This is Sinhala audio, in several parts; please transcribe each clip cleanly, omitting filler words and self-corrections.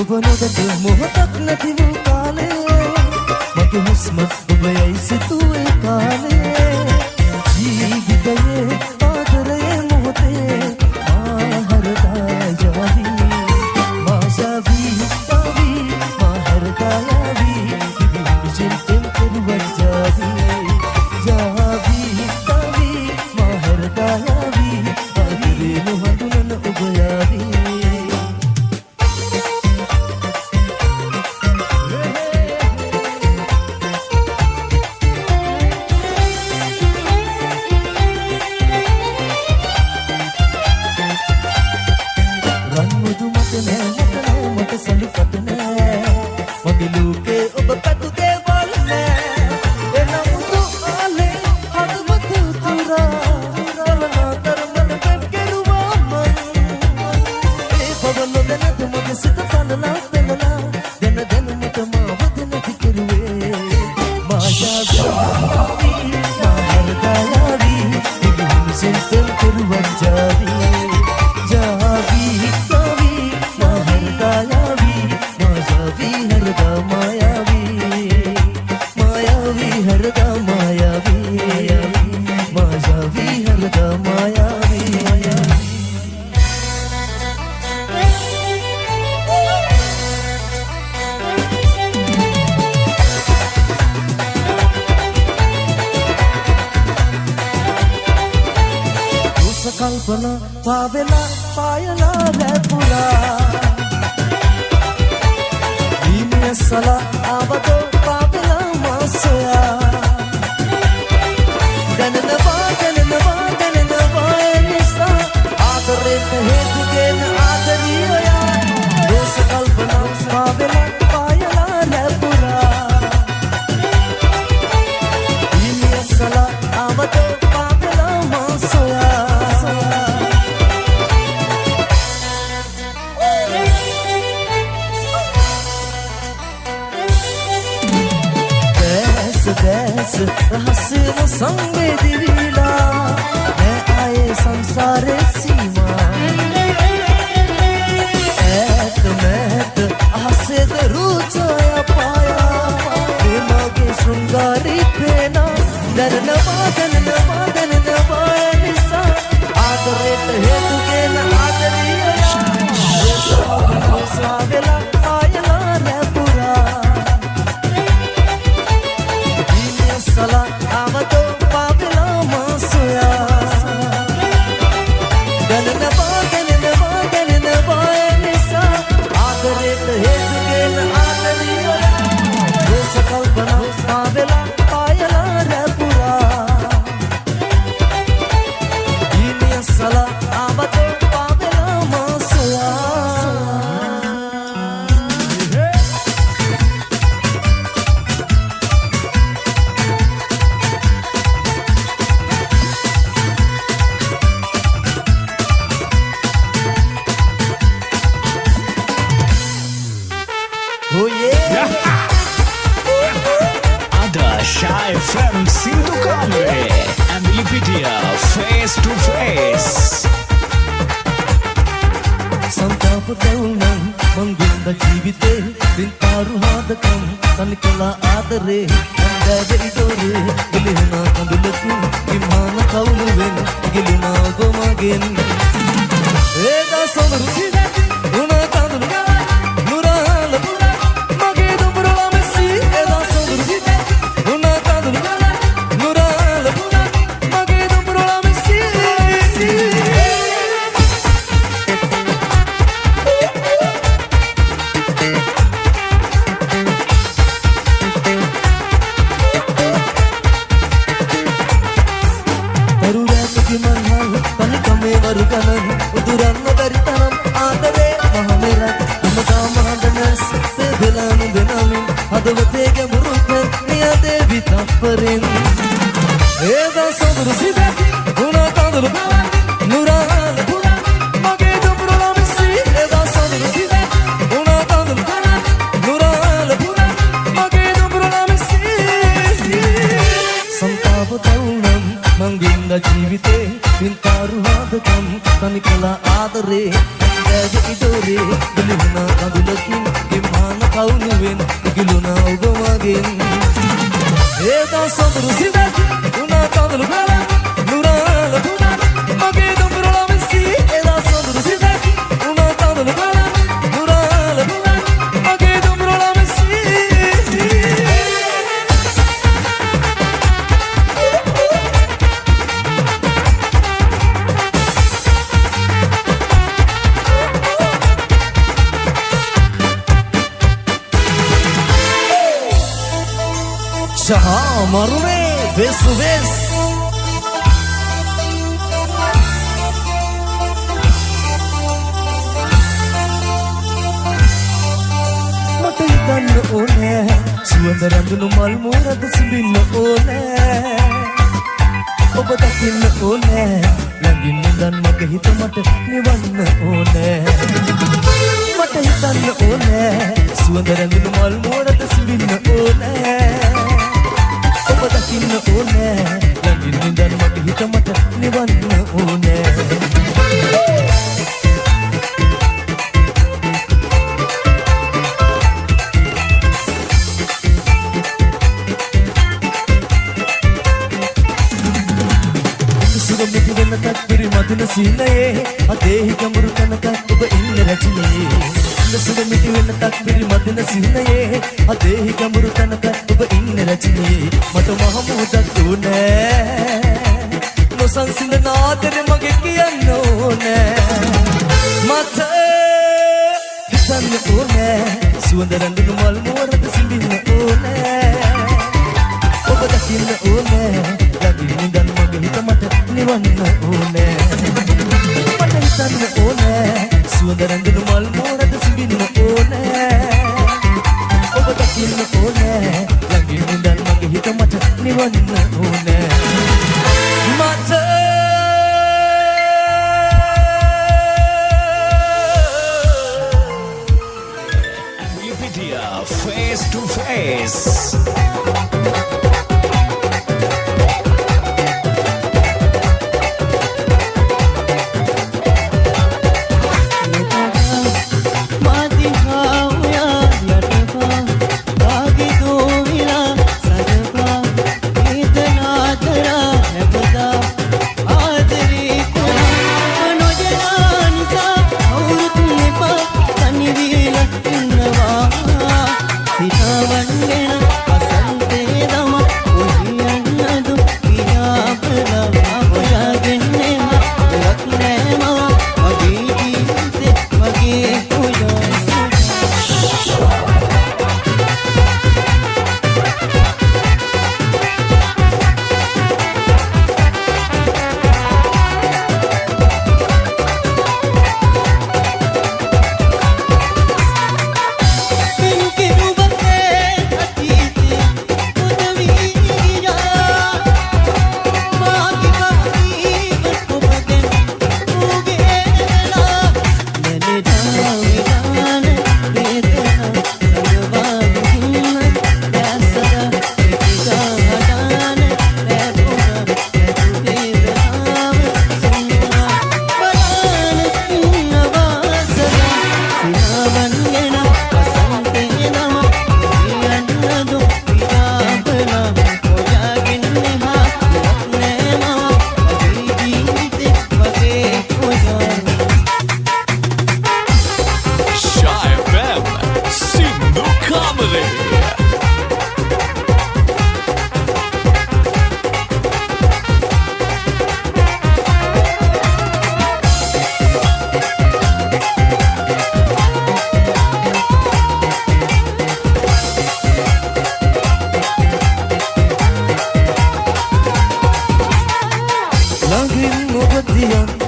ඔබනොදට මොහොතක් නැති වූ කාලේ මගේ හුස්ම ඔබයයි සිතුවේ කාලේ ජීවිතයේ ආදරයේ මොහොතේ ආහරදා ජාවි මාසවි තවි ආහරදා යාවි විවිධ කෙරුවත් ජාවි ජාවි තවි ආහරදා යාවි ආදරේ නොහඳුනන ඔබ යාවි ජීවිතේ පින්තාරු හදකම් තනිකලා ආදරේ දැව ඉදොරේ බිලිහුණා කඳුලකින් එදා සොඳුරු සිතක් උනා කඳුළු ගලක් නුරාල පුදක් මගේ දුඹුරල විසී එදා සොඳුරු සිතක් උනා කඳුළු ගලක් නුරාල පුදක් මගේ දුඹුරල විසී Shaha Marume Vesu Ves Mata hitanna one Suwanda randunu mal morada simbinna one Oba dakinna one Langin nindan mage hita mata niwanna one Mata hitanna one Suwanda randunu mal morada simbinna one Oba dakinna one Langin nindan mage hita mata niwanna one Sugamiti vennatak piri madina sinaye adehi gamuru kanatak oba inna rajiniye Sugamiti vennatak piri madina sinaye adehi gamuru kanatak oba inna rajiniye mata mahamudak one no sansinda naadare mage kiyanna one mata hitanna one suwanda randunu mal morada simbinna one oba dakinna one langin nindan mage hita mata niwanna one mata hitanna one suwanda randunu mal morada simbinna one oba dakinna one langin nindan mage hita mata niwanna one mata Wikipedia Face to Face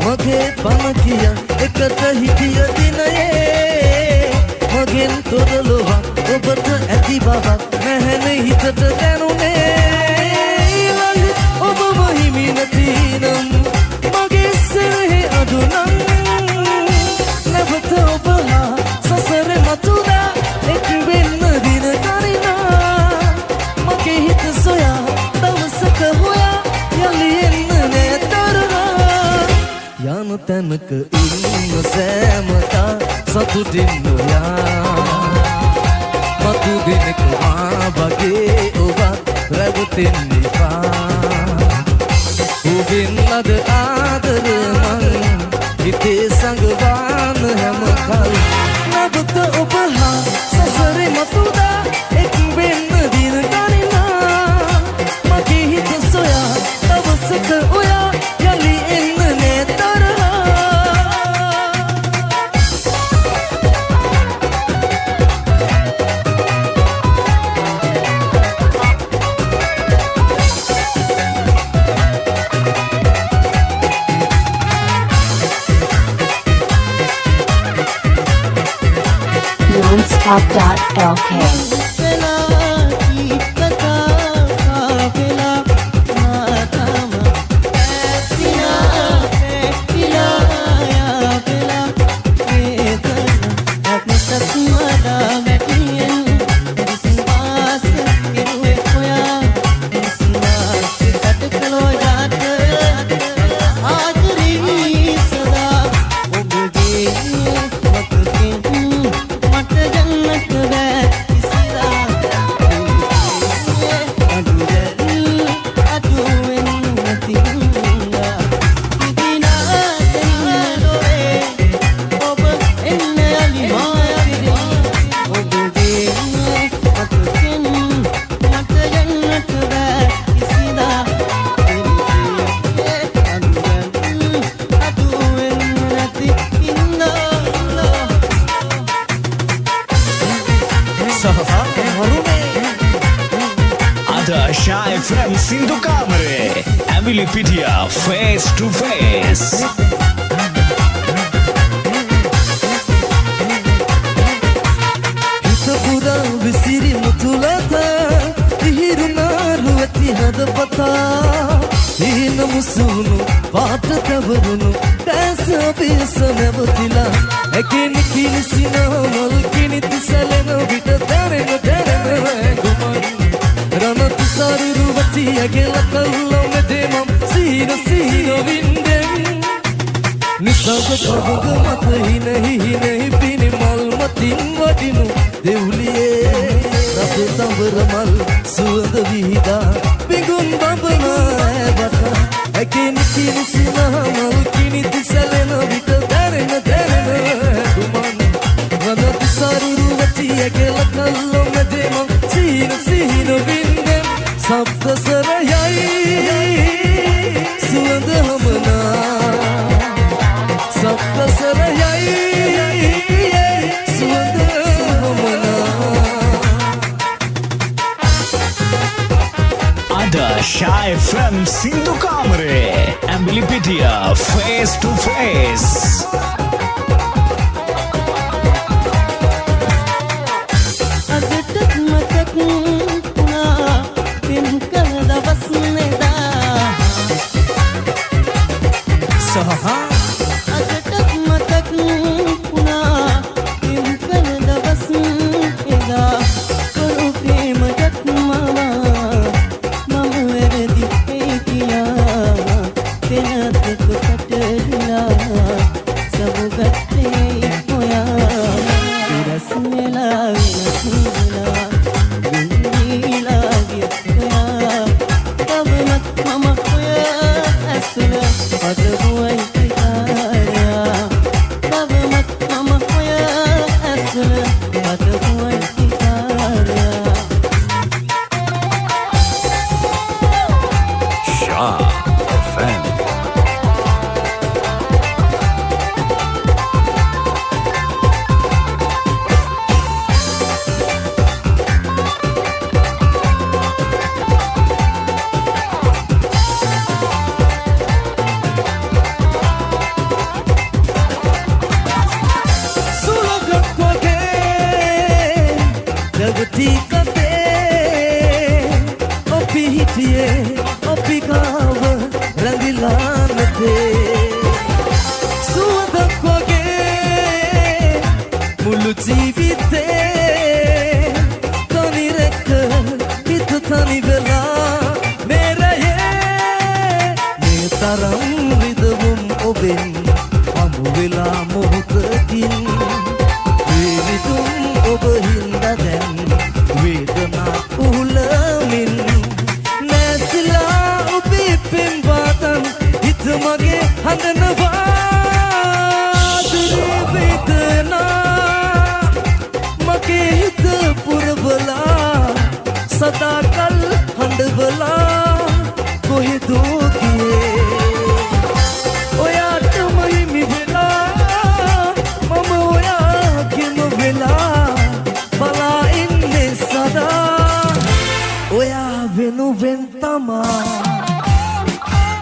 mage pamakiya ekata hitiya dinaye magen todalowa obata ඇති බවක් නැහැනේ හිතට දැනුනේ ළඟ ඔබම හිමි නැතිනම් මගේ සෙනෙහි අදුනම් නැවත ඔබ හා සසර මතුදා එක් වෙන්න දින කරිනා මගේ හිත සොයා දවසක හොයා යලි එන්න නෑ තරුණා යන තැනක ඉන්න සෑමතා සතුටින් නොයා මතු දෙනෙක මා වගේ ඔබත් රැවටෙන්න එපා ඔබෙන් ලද ආදර මං හිතේ සංගවාන හැම කල් නබත ඔබ හා සසරේ මතුදා එක් වෙන්න දින ගණනා මගේ හිත සොයා දවසක ඔයා යලි එන්න නේ තරහා nonstop.lk Shy from Sindhu Kamare, Emily Pitia, face to face. හිත පුරා විසිරි මුතුලත ඉහිරුනාරු ඇති හදපතා හීන මුසුණු පාට තවරුණු දැස පිස නැවතිලා ඇකිනි කිනිසිනා මල් කිනිති සැලෙන විට දැනෙන ගුමන් රණතු සරුරුවති ඇගෙල කල්ලො මෙදෙමම් සීන සීන වින්දෙන් නිසග පොබග මත හිනෙහි පිණි මල් මතින් වටිනු දෙව්ලියේ රබ තඹර මල් සුවඳ විහිදා පිඟුම් බබනා ඇබත ඇකිනි කිනිසිනා මල් කිනිති සැලෙන විට දැනෙන ගුමන් රණතු සරුරුවති ඇගෙල කල්ලො මෙදෙමම් සීන සීන වින්දෙන් සප්තසර යයි සුවඳ හමනා සප්තසර යයි සුවඳ හමනා Ada Shy from Sindhu Kamare, Emily Pitia, face to face. තරම් විදවුම් ඔබෙන්